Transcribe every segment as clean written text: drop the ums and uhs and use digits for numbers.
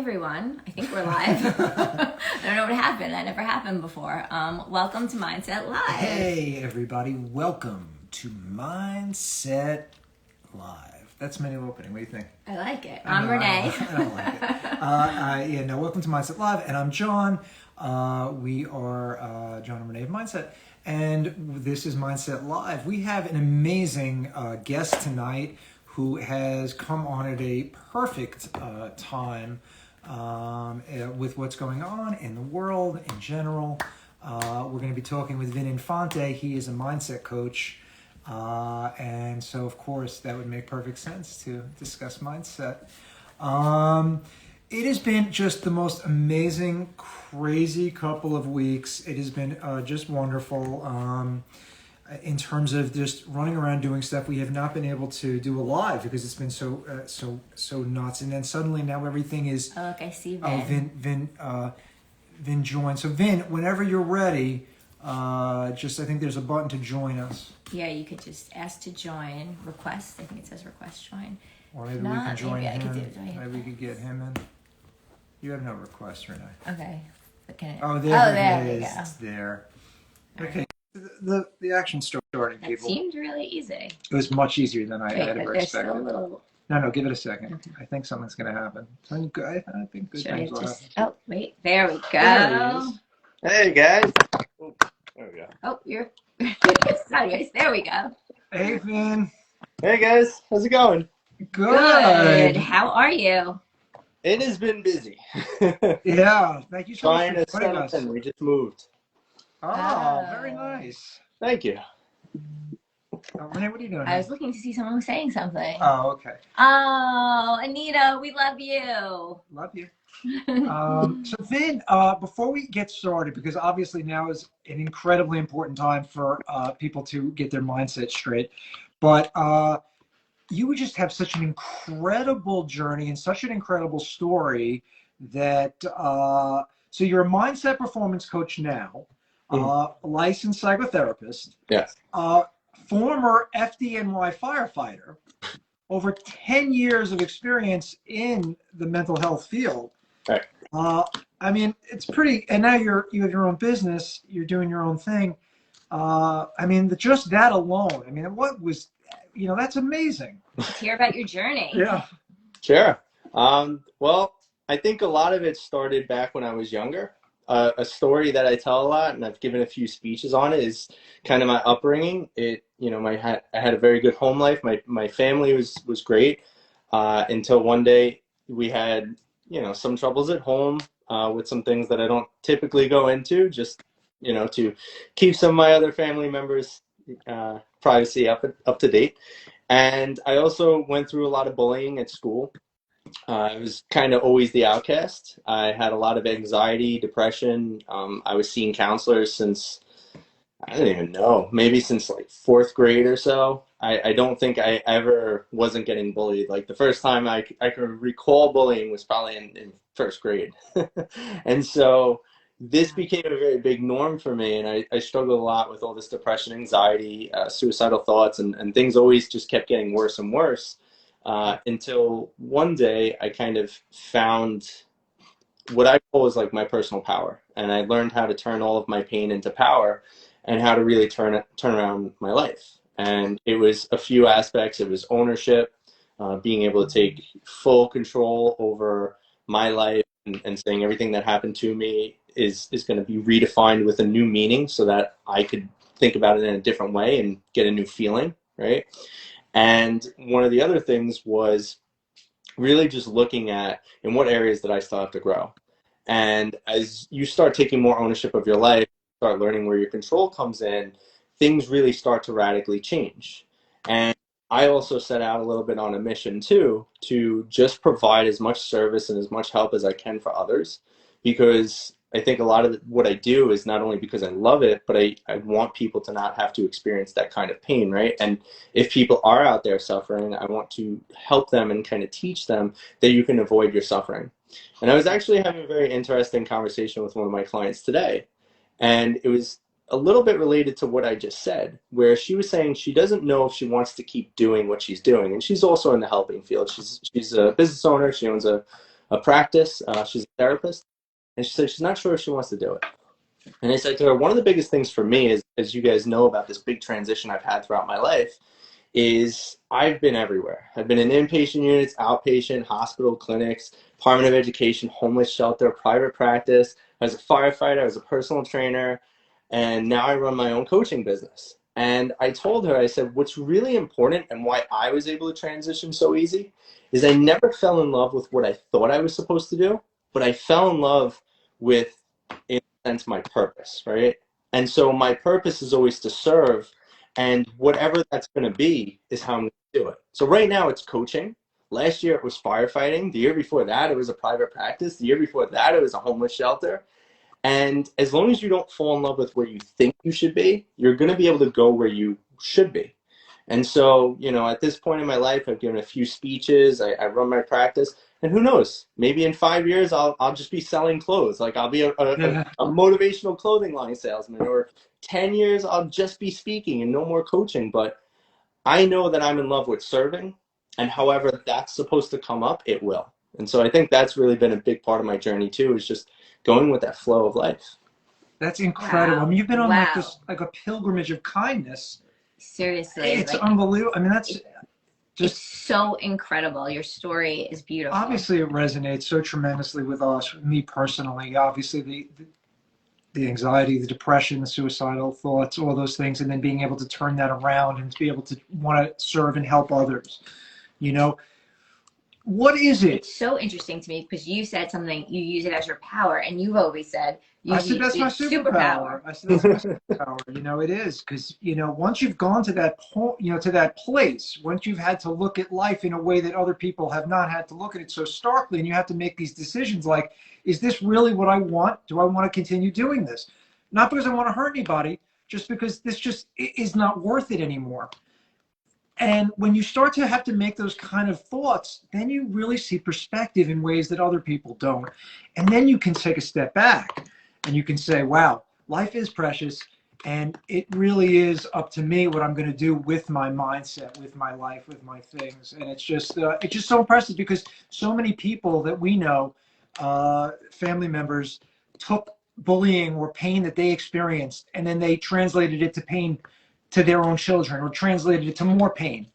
everyone. I think we're live. I don't know what happened. That never happened before. Welcome to Mindset Live. Hey, everybody. Welcome to Mindset Live. That's my new opening. What do you think? I like it. I'm Renee. I don't like it. Welcome to Mindset Live. And I'm John. We are John and Renee of Mindset. And this is Mindset Live. We have an amazing guest tonight who has come on at a perfect time with what's going on in the world in general. We're going to be talking with Vincent Infante. He is a mindset coach. And so, of course, that would make perfect sense to discuss mindset. It has been just the most amazing, crazy couple of weeks. It has been just wonderful. In terms of just running around doing stuff we have not been able to do live because it's been so nuts. And then suddenly now everything is. Oh, look, I see Vin. Vin joined. So Vin, whenever you're ready, I think there's a button to join us. Yeah, you could just ask to join. Request. I think it says request join. Or maybe we can join him. I could do it. Maybe we could get him in. You have no request, Renee. Okay. But can it... there it is. It's there. All okay. Right. The action starting, people. It seemed really easy. It was much easier than I had ever expected. Little... No, give it a second. Okay. I think something's going to happen. I think good things will happen. Oh, wait. There we go. There it is. Hey, guys. Oh, there we go. Oh, you're sideways. There we go. Hey, Vin. Hey, guys. How's it going? Good. How are you? It has been busy. Yeah. Thank you so much for joining us. We just moved. Oh, very nice. Thank you. Renee, what are you doing? I was looking to see someone was saying something. Oh, okay. Oh, Anita, we love you. Love you. So Vin, before we get started, because obviously now is an incredibly important time for people to get their mindset straight, but you would just have such an incredible journey and such an incredible story that, so you're a mindset performance coach now, licensed psychotherapist, yes, former FDNY firefighter, over 10 years of experience in the mental health field. Right. I mean, it's pretty, and now you have your own business, you're doing your own thing. I mean, just that alone, I mean, what was, that's amazing. Let's hear about your journey. Yeah. Sure. Well, I think a lot of it started back when I was younger. A story that I tell a lot, and I've given a few speeches on it, is kind of my upbringing. I had a very good home life. My family was great until one day we had, some troubles at home with some things that I don't typically go into, just, to keep some of my other family members' privacy up to date. And I also went through a lot of bullying at school. I was kind of always the outcast. I had a lot of anxiety, depression. I was seeing counselors since, I don't even know, maybe since like 4th grade or so. I don't think I ever wasn't getting bullied. Like the first time I could recall bullying was probably in 1st grade. And so this became a very big norm for me. And I struggled a lot with all this depression, anxiety, suicidal thoughts, and things always just kept getting worse and worse. Until one day I kind of found what I call is like my personal power. And I learned how to turn all of my pain into power and how to really turn around my life. And it was a few aspects. It was ownership, being able to take full control over my life and saying everything that happened to me is going to be redefined with a new meaning so that I could think about it in a different way and get a new feeling, right? And one of the other things was really just looking at in what areas that I still have to grow. And as you start taking more ownership of your life, start learning where your control comes in, things really start to radically change. And I also set out a little bit on a mission too, to just provide as much service and as much help as I can for others, because I think a lot of what I do is not only because I love it, but I want people to not have to experience that kind of pain, right? And if people are out there suffering, I want to help them and kind of teach them that you can avoid your suffering. And I was actually having a very interesting conversation with one of my clients today. And it was a little bit related to what I just said, where she was saying she doesn't know if she wants to keep doing what she's doing. And she's also in the helping field. She's a business owner. She owns a a practice. She's a therapist, and she said she's not sure if she wants to do it. And I said to her, one of the biggest things for me is, as you guys know about this big transition I've had throughout my life, is I've been everywhere. I've been in inpatient units, outpatient, hospital, clinics, Department of Education, homeless shelter, private practice. I was a firefighter, I was a personal trainer, and now I run my own coaching business. And I told her, I said, what's really important and why I was able to transition so easy is I never fell in love with what I thought I was supposed to do, but I fell in love with, in a sense, my purpose, right? And so my purpose is always to serve, and whatever that's going to be is how I'm going to do it. So right now it's coaching. Last year it was firefighting. The year before that it was a private practice. The year before that it was a homeless shelter. And as long as you don't fall in love with where you think you should be, you're going to be able to go where you should be. And so, you know, at this point in my life, I've given a few speeches. I run my practice. And who knows, maybe in 5 years, I'll just be selling clothes. Like I'll be a motivational clothing line salesman. Or 10 years, I'll just be speaking and no more coaching. But I know that I'm in love with serving. And however that's supposed to come up, it will. And so I think that's really been a big part of my journey too, is just going with that flow of life. That's incredible. Wow. I mean, you've been on Wow. like a pilgrimage of kindness. Seriously. It's like, unbelievable. I mean, that's it's so incredible. Your story is beautiful. obviously it resonates so tremendously with us, me personally. Obviously, the anxiety, the depression, the suicidal thoughts, all those things, and then being able to turn that around and to be able to want to serve and help others. You know, what is it? It's so interesting to me because you said something, you use it as your power, and you've always said I said that's my superpower. I said that's my superpower. You know, it is, because you know, once you've gone to that point, you know, to that place, once you've had to look at life in a way that other people have not had to look at it so starkly, and you have to make these decisions like, is this really what I want? Do I want to continue doing this? Not because I want to hurt anybody, just because this just is not worth it anymore. And when you start to have to make those kind of thoughts, then you really see perspective in ways that other people don't. And then you can take a step back and you can say, wow, life is precious. And it really is up to me what I'm going to do with my mindset, with my life, with my things. And it's just so impressive, because so many people that we know, family members, took bullying or pain that they experienced, and then they translated it to pain to their own children, or translated it to more pain.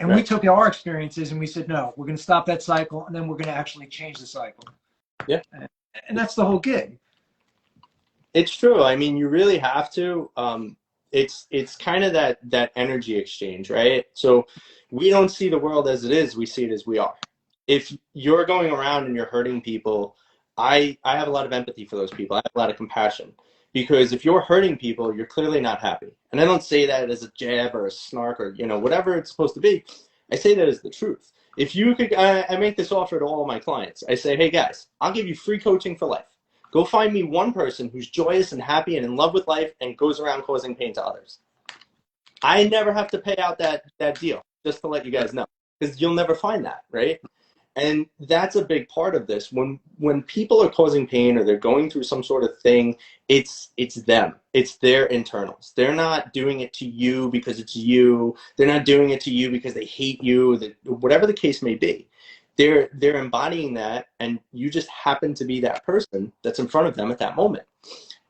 And we took our experiences and we said, no, we're going to stop that cycle, and then we're going to actually change the cycle. Yeah. And that's the whole gig. It's true. I mean, you really have to. It's kind of that energy exchange, right? So we don't see the world as it is. We see it as we are. If you're going around and you're hurting people, I have a lot of empathy for those people. I have a lot of compassion. Because if you're hurting people, you're clearly not happy. And I don't say that as a jab or a snark or, you know, whatever it's supposed to be. I say that as the truth. If you could, I make this offer to all of my clients. I say, hey guys, I'll give you free coaching for life. Go find me one person who's joyous and happy and in love with life and goes around causing pain to others. I never have to pay out that deal, just to let you guys know, because you'll never find that, right? And that's a big part of this. When people are causing pain or they're going through some sort of thing, it's them. It's their internals. They're not doing it to you because it's you. They're not doing it to you because they hate you. Whatever the case may be, they're embodying that, and you just happen to be that person that's in front of them at that moment.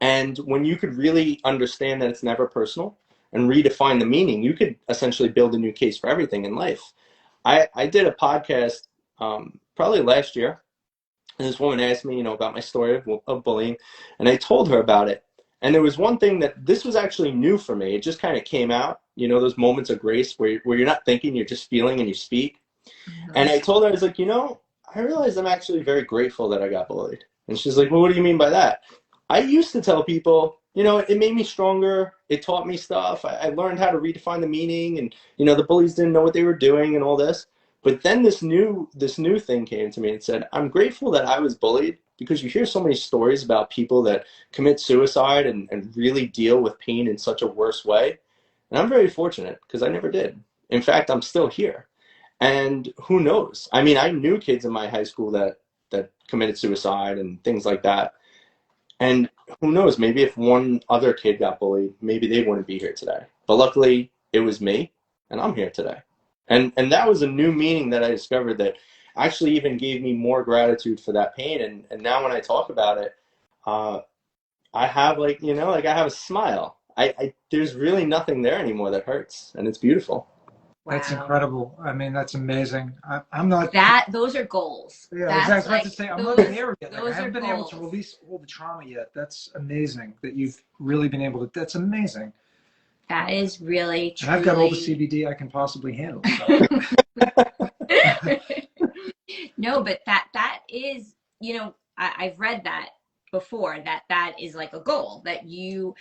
And when you could really understand that it's never personal and redefine the meaning, you could essentially build a new case for everything in life. I did a podcast probably last year, and this woman asked me, you know, about my story of bullying, and I told her about it. And there was one thing that this was actually new for me. It just kind of came out, you know, those moments of grace where you're not thinking, you're just feeling and you speak. Mm-hmm. And I told her, I was like, you know, I realized I'm actually very grateful that I got bullied. And she's like, well, what do you mean by that? I used to tell people, you know, it made me stronger. It taught me stuff. I learned how to redefine the meaning, and, you know, the bullies didn't know what they were doing and all this. But then this new thing came to me and said, I'm grateful that I was bullied, because you hear so many stories about people that commit suicide and really deal with pain in such a worse way. And I'm very fortunate, because I never did. In fact, I'm still here. And who knows? I mean, I knew kids in my high school that committed suicide and things like that. And who knows, maybe if one other kid got bullied, maybe they wouldn't be here today. But luckily, it was me, and I'm here today. And that was a new meaning that I discovered, that actually even gave me more gratitude for that pain. And now when I talk about it, I have like, like I have a smile. There's really nothing there anymore that hurts, and it's beautiful. That's Wow. incredible. I mean, that's amazing. I'm not. Those are goals. Yeah, exactly. I That's was about to like say, I'm not those there yet. Like, I those are haven't been able to goals. release all the trauma yet. That's amazing that you've really been able to. That's amazing. That is really And I've got all the truly CBD I can possibly handle. So. no, but that is, I've read that before, that is like a goal, that you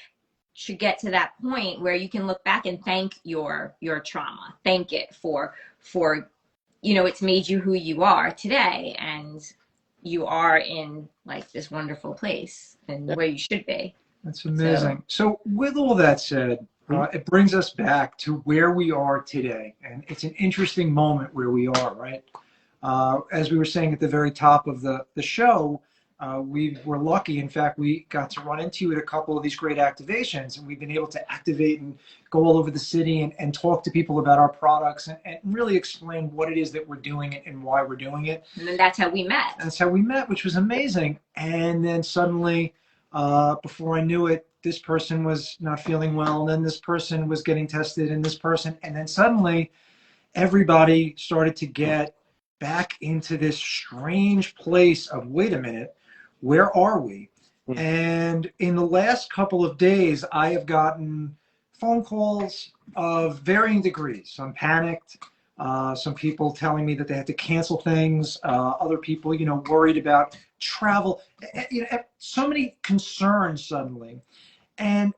should get to that point where you can look back and thank your trauma, thank it for it's made you who you are today, and you are in like this wonderful place and where you should be. That's amazing. So with all that said, it brings us back to where we are today. And it's an interesting moment where we are, right? As we were saying at the very top of the show, we were lucky. In fact, we got to run into you at a couple of these great activations, and we've been able to activate and go all over the city and talk to people about our products and really explain what it is that we're doing and why we're doing it. And then that's how we met. That's how we met, which was amazing. And then suddenly, before I knew it, this person was not feeling well, and then this person was getting tested, and this person, and then suddenly everybody started to get back into this strange place of, wait a minute, where are we? And in the last couple of days, I have gotten phone calls of varying degrees. Some panicked, some people telling me that they had to cancel things, other people, worried about travel, so many concerns suddenly. And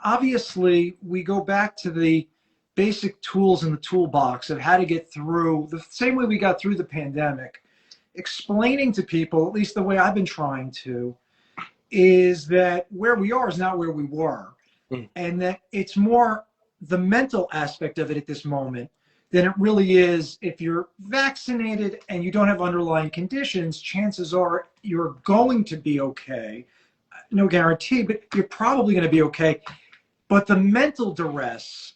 obviously, we go back to the basic tools in the toolbox of how to get through the same way we got through the pandemic. Explaining to people, at least the way I've been trying to, is that where we are is not where we were. And that it's more the mental aspect of it at this moment than it really is. If you're vaccinated and you don't have underlying conditions, chances are you're going to be okay. No guarantee, but you're probably going to be okay. But the mental duress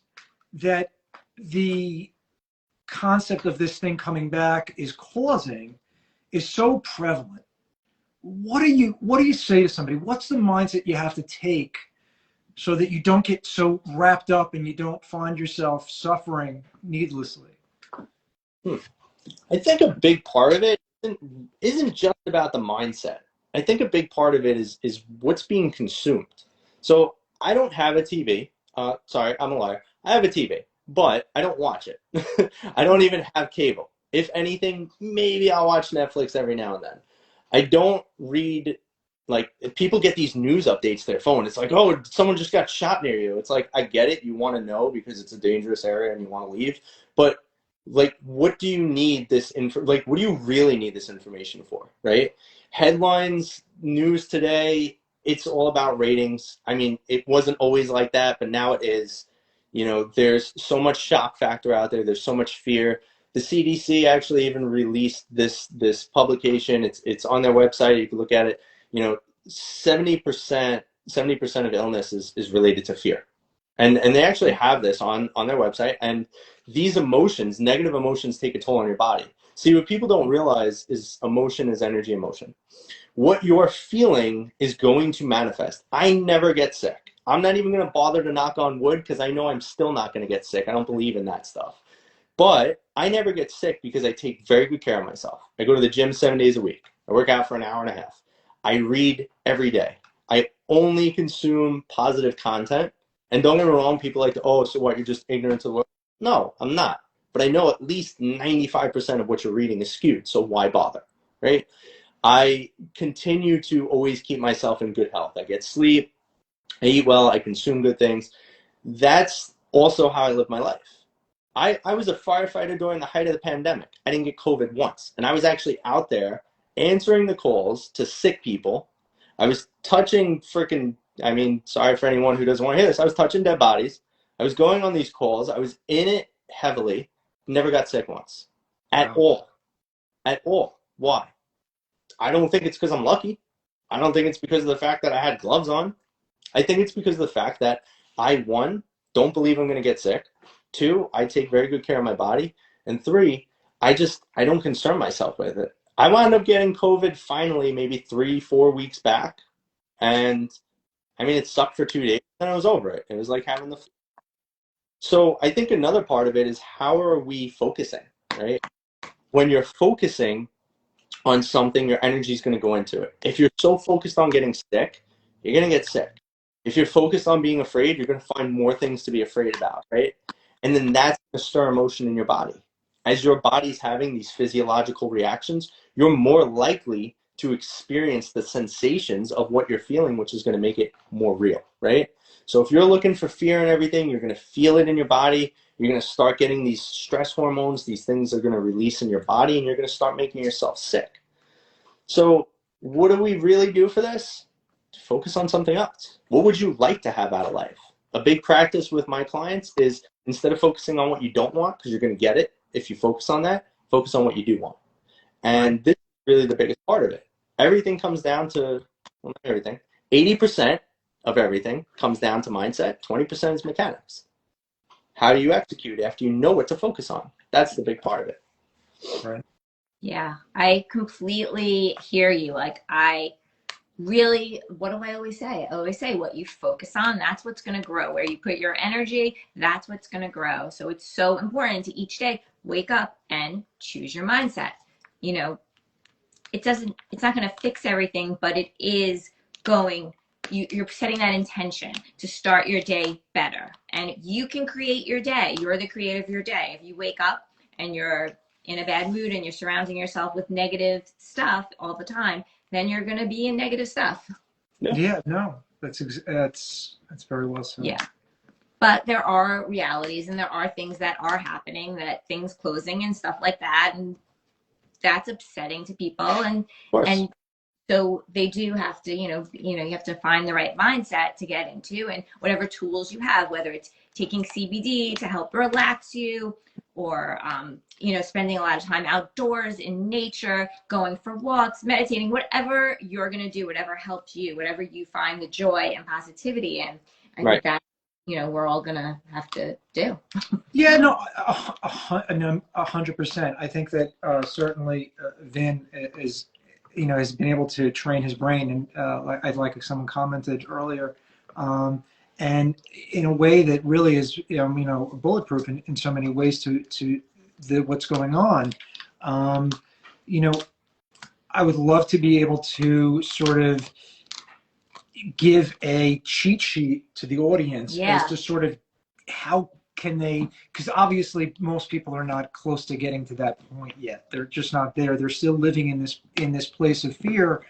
that the concept of this thing coming back is causing is so prevalent. What do you say to somebody? What's the mindset you have to take so that you don't get so wrapped up and you don't find yourself suffering needlessly? I think a big part of it isn't just about the mindset. I think a big part of it is what's being consumed. So I don't have a TV. Sorry, I'm a liar. I have a TV, but I don't watch it. I don't even have cable. If anything, maybe I'll watch Netflix every now and then. I don't read, like, people get these news updates to their phone. It's like, oh, someone just got shot near you. It's like, I get it. You want to know because it's a dangerous area and you want to leave. But, like, what do you need this info? Like, what do you really need this information for, right? Headlines, news today, it's all about ratings. I mean, it wasn't always like that, but now it is. There's so much shock factor out there. There's so much fear. The CDC actually even released this publication. It's on their website. You can look at it. 70% of illness is related to fear. And they actually have this on their website. And these emotions, negative emotions, take a toll on your body. See, what people don't realize is emotion is energy in motion. What you're feeling is going to manifest. I never get sick. I'm not even going to bother to knock on wood because I know I'm still not going to get sick. I don't believe in that stuff. But I never get sick because I take very good care of myself. I go to the gym 7 days a week. I work out for an hour and a half. I read every day. I only consume positive content. And don't get me wrong, people like to, oh, so what, you're just ignorant to the world? No, I'm not. But I know at least 95% of what you're reading is skewed, so why bother, right? I continue to always keep myself in good health. I get sleep, I eat well, I consume good things. That's also how I live my life. I was a firefighter during the height of the pandemic. I didn't get COVID once. And I was actually out there answering the calls to sick people. I was touching sorry for anyone who doesn't want to hear this. I was touching dead bodies. I was going on these calls. I was in it heavily. Never got sick once. At all. At all. Why? I don't think it's because I'm lucky. I don't think it's because of the fact that I had gloves on. I think it's because of the fact that I, one, don't believe I'm going to get sick. Two, I take very good care of my body. And three, I don't concern myself with it. I wound up getting COVID finally, maybe 3, 4 weeks back. And I mean, it sucked for 2 days and I was over it. It was like having the flu. So I think another part of it is how are we focusing, right? When you're focusing on something, your energy is going to go into it. If you're so focused on getting sick, you're going to get sick. If you're focused on being afraid, you're going to find more things to be afraid about, right? And then that's going to stir emotion in your body. As your body's having these physiological reactions, you're more likely to experience the sensations of what you're feeling, which is going to make it more real, right? So if you're looking for fear and everything, you're going to feel it in your body. You're going to start getting these stress hormones. These things are going to release in your body, and you're going to start making yourself sick. So what do we really do for this? To focus on something else. What would you like to have out of life? A big practice with my clients is instead of focusing on what you don't want, because you're going to get it if you focus on that, focus on what you do want. And this is really the biggest part of it. Everything comes down to, well, not everything, 80% of everything comes down to mindset, 20% is mechanics. How do you execute after you know what to focus on? That's the big part of it. Right. Yeah, I completely hear you. Like, I really, what do I always say? I always say what you focus on, that's what's going to grow. Where you put your energy, that's what's going to grow. So it's so important to each day wake up and choose your mindset. You know, it's not going to fix everything, but it is going, you're setting that intention to start your day better. And you can create your day. You're the creator of your day. If you wake up and you're in a bad mood and you're surrounding yourself with negative stuff all the time, then you're going to be in negative stuff. Yeah, no, that's very well said. Yeah. But there are realities and there are things that are happening, that things closing and stuff like that. And that's upsetting to people. And so they do have to, you have to find the right mindset to get into, and whatever tools you have, whether it's taking CBD to help relax you, or, spending a lot of time outdoors in nature, going for walks, meditating, whatever you're going to do, whatever helps you, whatever you find the joy and positivity in. I think that, we're all going to have to do. Yeah, no, 100%. I think that certainly Vin is, has been able to train his brain, and like someone commented earlier, and in a way that really is, bulletproof in so many ways to what's going on. I would love to be able to sort of give a cheat sheet to the audience as to sort of how can they, because obviously most people are not close to getting to that point yet. They're just not there. They're still living in this place of fear,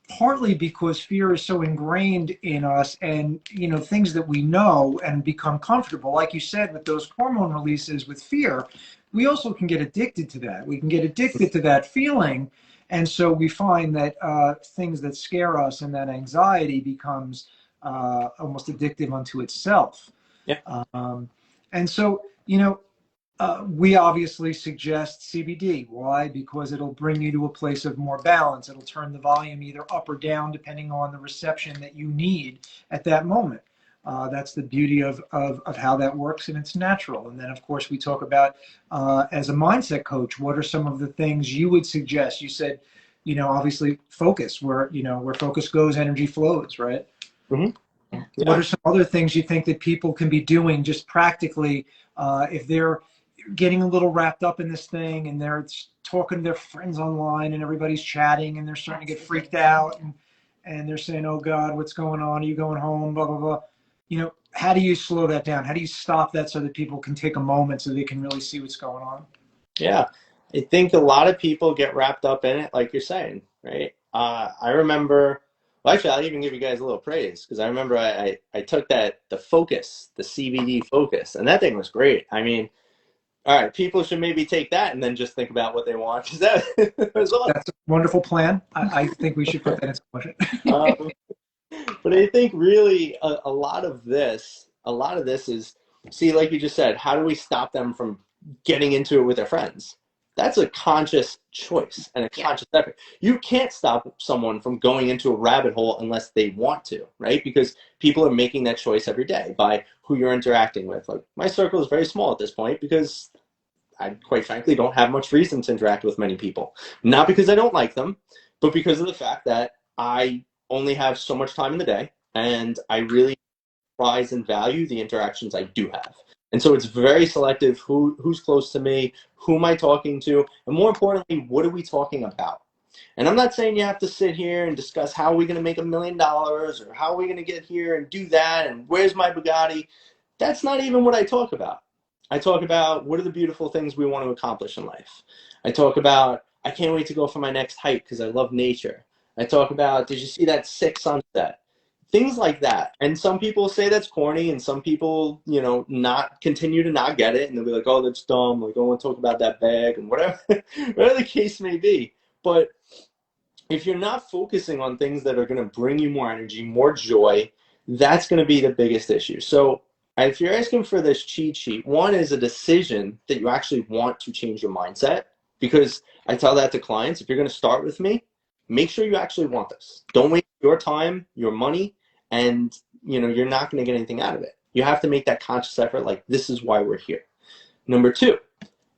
partly because fear is so ingrained in us, and things that we know and become comfortable, like you said, with those hormone releases with fear, we also can get addicted to that. We can get addicted to that feeling. And so we find that things that scare us and that anxiety becomes almost addictive unto itself. Yeah. And so, we obviously suggest CBD. Why? Because it'll bring you to a place of more balance. It'll turn the volume either up or down depending on the reception that you need at that moment. That's the beauty of how that works, and it's natural. And then, of course, we talk about, as a mindset coach, what are some of the things you would suggest? You said, obviously focus, where focus goes, energy flows, right? Mm-hmm. Yeah. What are some other things you think that people can be doing just practically if they're getting a little wrapped up in this thing and they're talking to their friends online and everybody's chatting and they're starting to get freaked out and they're saying, oh God, what's going on? Are you going home? Blah, blah, blah. How do you slow that down? How do you stop that so that people can take a moment so they can really see what's going on? Yeah, I think a lot of people get wrapped up in it, like you're saying, right? I remember, well, actually, I'll even give you guys a little praise, because I remember I took the CBD focus, and that thing was great. I mean, all right, people should maybe take that and then just think about what they want, because that was awesome. That's a wonderful plan. I think we should put that into motion. But I think really a lot of this is, see, like you just said, how do we stop them from getting into it with their friends? That's a conscious choice and a conscious effort. You can't stop someone from going into a rabbit hole unless they want to, right? Because people are making that choice every day by who you're interacting with. Like, my circle is very small at this point because I quite frankly don't have much reason to interact with many people. Not because I don't like them, but because of the fact that I only have so much time in the day, and I really prize and value the interactions I do have. And so it's very selective who's close to me, who am I talking to, and more importantly, what are we talking about? And I'm not saying you have to sit here and discuss how are we going to make $1 million, or how are we going to get here and do that, and where's my Bugatti. That's not even what I talk about. I talk about what are the beautiful things we want to accomplish in life. I talk about I can't wait to go for my next hike because I love nature. I talk about, did you see that sick sunset? Things like that. And some people say that's corny, and some people, not continue to not get it, and they'll be like, oh, that's dumb, like, I don't want to talk about that bag, and whatever, whatever the case may be. But if you're not focusing on things that are going to bring you more energy, more joy, that's going to be the biggest issue. So if you're asking for this cheat sheet, one is a decision that you actually want to change your mindset, because I tell that to clients. If you're going to start with me, make sure you actually want this. Don't waste your time, your money, and you're not going to get anything out of it. You have to make that conscious effort, like, this is why we're here. Number two,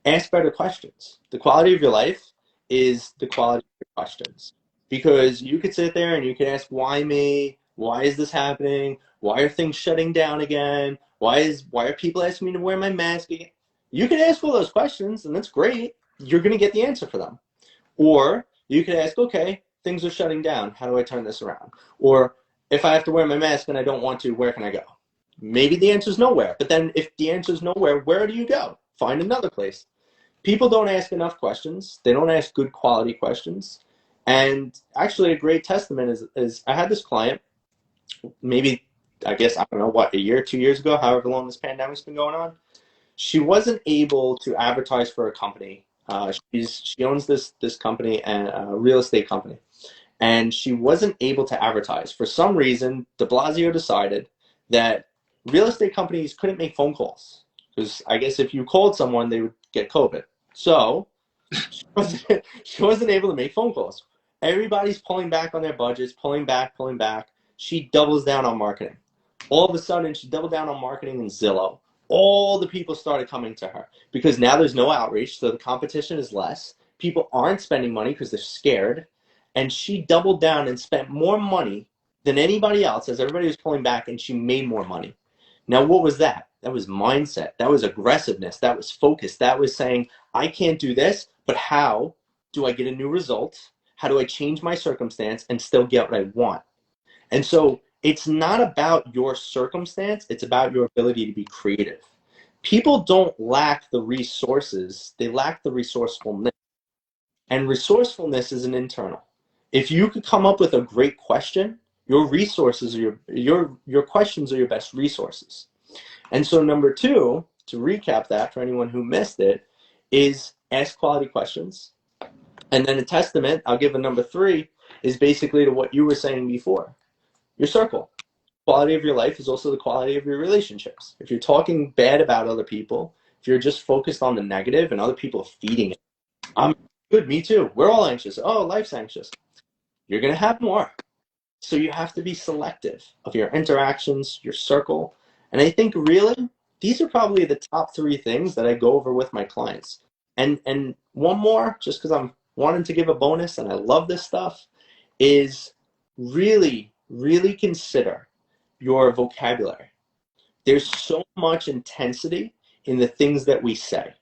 ask better questions. The quality of your life is the quality of your questions. Because you could sit there and you could ask, why me? Why is this happening? Why are things shutting down again? Why are people asking me to wear my mask again? You can ask all those questions, and that's great. You're going to get the answer for them. Or you could ask, okay, things are shutting down. How do I turn this around? Or if I have to wear my mask and I don't want to, where can I go? Maybe the answer is nowhere. But then if the answer is nowhere, where do you go? Find another place. People don't ask enough questions. They don't ask good quality questions. And actually, a great testament is I had this client, maybe, I guess, I don't know, what, a year, 2 years ago, however long this pandemic's been going on. She wasn't able to advertise for a company. She owns this company, and a real estate company. And she wasn't able to advertise. For some reason, de Blasio decided that real estate companies couldn't make phone calls. Because I guess if you called someone, they would get COVID. So she wasn't able to make phone calls. Everybody's pulling back on their budgets, pulling back. She doubles down on marketing. All of a sudden, she doubled down on marketing in Zillow. All the people started coming to her because now there's no outreach, so the competition is less. People aren't spending money because they're scared. And she doubled down and spent more money than anybody else as everybody was pulling back, and she made more money. Now, what was that? That was mindset. That was aggressiveness. That was focus. That was saying, I can't do this, but how do I get a new result? How do I change my circumstance and still get what I want? And so it's not about your circumstance. It's about your ability to be creative. People don't lack the resources. They lack the resourcefulness. And resourcefulness is an internal. If you could come up with a great question, your resources are your questions are your best resources. And so number two, to recap that for anyone who missed it, is ask quality questions. And then a testament, I'll give a number three, is basically to what you were saying before. Your circle. Quality of your life is also the quality of your relationships. If you're talking bad about other people, if you're just focused on the negative and other people are feeding it, I'm good, me too. We're all anxious. Oh, life's anxious. You're going to have more. So you have to be selective of your interactions, your circle. And I think really, these are probably the top three things that I go over with my clients. And one more, just because I'm wanting to give a bonus and I love this stuff, is really, really consider your vocabulary. There's so much intensity in the things that we say.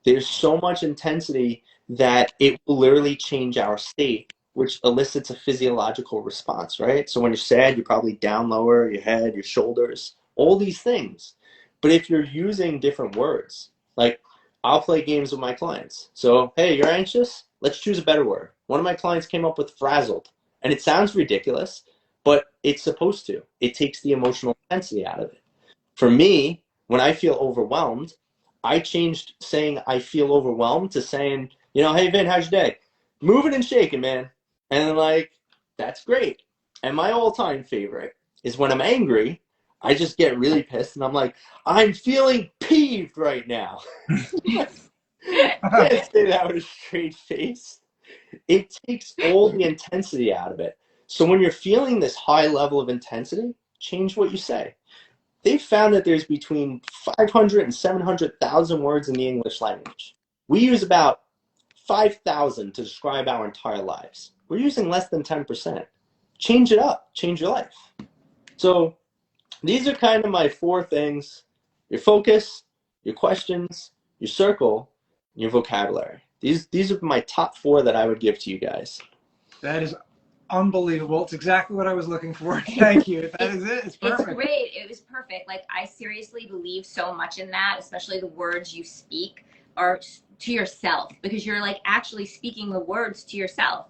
There's so much intensity that it will literally change our state, which elicits a physiological response, right? So when you're sad, you're probably down lower, your head, your shoulders, all these things. But if you're using different words, like I'll play games with my clients. So, hey, you're anxious? Let's choose a better word. One of my clients came up with frazzled, and it sounds ridiculous, but it's supposed to. It takes the emotional intensity out of it. For me, when I feel overwhelmed, I changed saying I feel overwhelmed to saying, hey, Vin, how's your day? Moving and shaking, man. And like, that's great. And my all-time favorite is when I'm angry, I just get really pissed and I'm like, I'm feeling peeved right now. I can't say that with a straight face. It takes all the intensity out of it. So when you're feeling this high level of intensity, change what you say. They've found that there's between 500 and 700,000 words in the English language. We use about 5,000 to describe our entire lives. We're using less than 10%. Change it up. Change your life. So these are kind of my 4 things: your focus, your questions, your circle, and your vocabulary. These are my top 4 that I would give to you guys. That is unbelievable. It's exactly what I was looking for. Thank you. That is it. It's perfect. It's great. It was perfect. Like, I seriously believe so much in that, especially the words you speak are to yourself, because you're like actually speaking the words to yourself.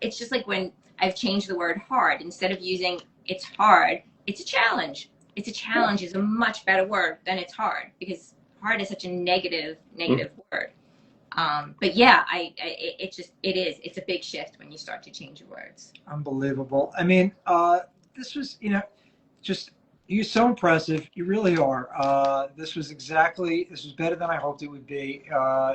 It's just like when I've changed the word hard, instead of using it's hard, it's a challenge. It's a challenge is a much better word than it's hard, because hard is such a negative word. But yeah, it's a big shift when you start to change your words. Unbelievable. I mean, this was, just, you're so impressive. You really are. This was better than I hoped it would be.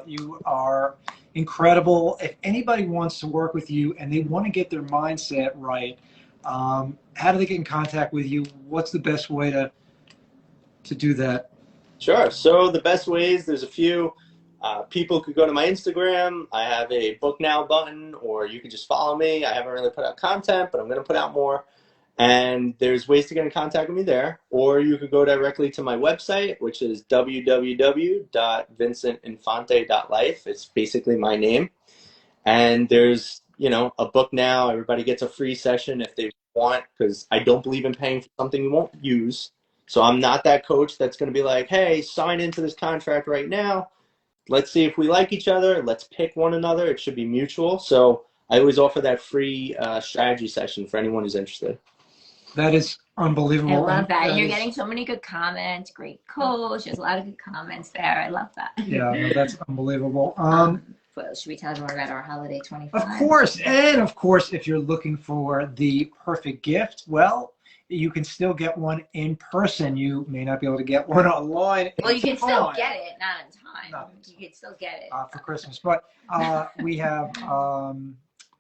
You are incredible. If anybody wants to work with you and they want to get their mindset right, how do they get in contact with you? What's the best way to do that? Sure. So the best ways, there's a few. People could go to my Instagram. I have a book now button, or you could just follow me. I haven't really put out content, but I'm going to put out more. And there's ways to get in contact with me there. Or you could go directly to my website, which is www.vincentinfante.life. It's basically my name. And there's, a book now. Everybody gets a free session if they want, because I don't believe in paying for something you won't use. So I'm not that coach that's going to be like, hey, sign into this contract right now. Let's see if we like each other. Let's pick one another. It should be mutual. So I always offer that free strategy session for anyone who's interested. That is unbelievable. I love that. You're getting so many good comments. Great coach. There's a lot of good comments there. I love that. Yeah, no, that's unbelievable. Should we tell everyone about our holiday 25? Of course. And of course, if you're looking for the perfect gift, well, you can still get one in person. You may not be able to get one online. Well, you can still get it, not in time. You can still get it for Christmas. But we have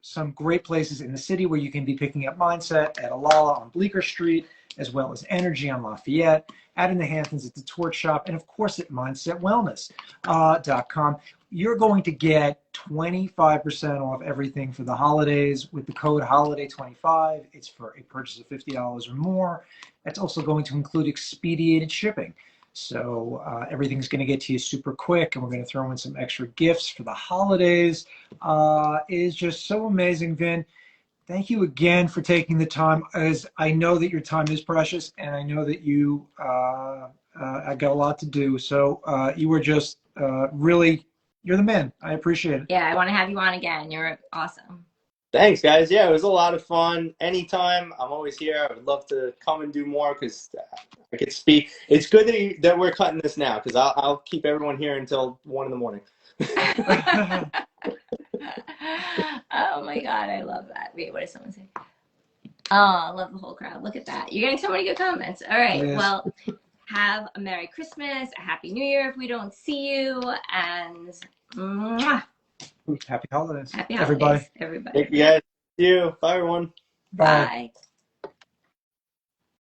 some great places in the city where you can be picking up Mindset at Alala on Bleecker Street, as well as Energy on Lafayette, out in the Hamptons at the Torch Shop, and of course at mindsetwellness.com. You're going to get 25% off everything for the holidays with the code HOLIDAY25. It's for a purchase of $50 or more. That's also going to include expedited shipping. So everything's going to get to you super quick, and we're going to throw in some extra gifts for the holidays. It is just so amazing, Vin. Thank you again for taking the time, as I know that your time is precious, and I know that you I got a lot to do. So you were just really, you're the man. I appreciate it. Yeah, I want to have you on again. You're awesome. Thanks, guys. Yeah, it was a lot of fun. Anytime, I'm always here. I would love to come and do more, because I could speak. It's good that we're cutting this now, because I'll keep everyone here until 1 in the morning. Oh my God, I love that. Wait, what did someone say? Oh, I love the whole crowd. Look at that. You're getting so many good comments. All right. Yes. Well, have a Merry Christmas, a Happy New Year if we don't see you, and mwah. Happy holidays. Happy holidays, everybody. Thank you, guys. See you. Bye, everyone. Bye.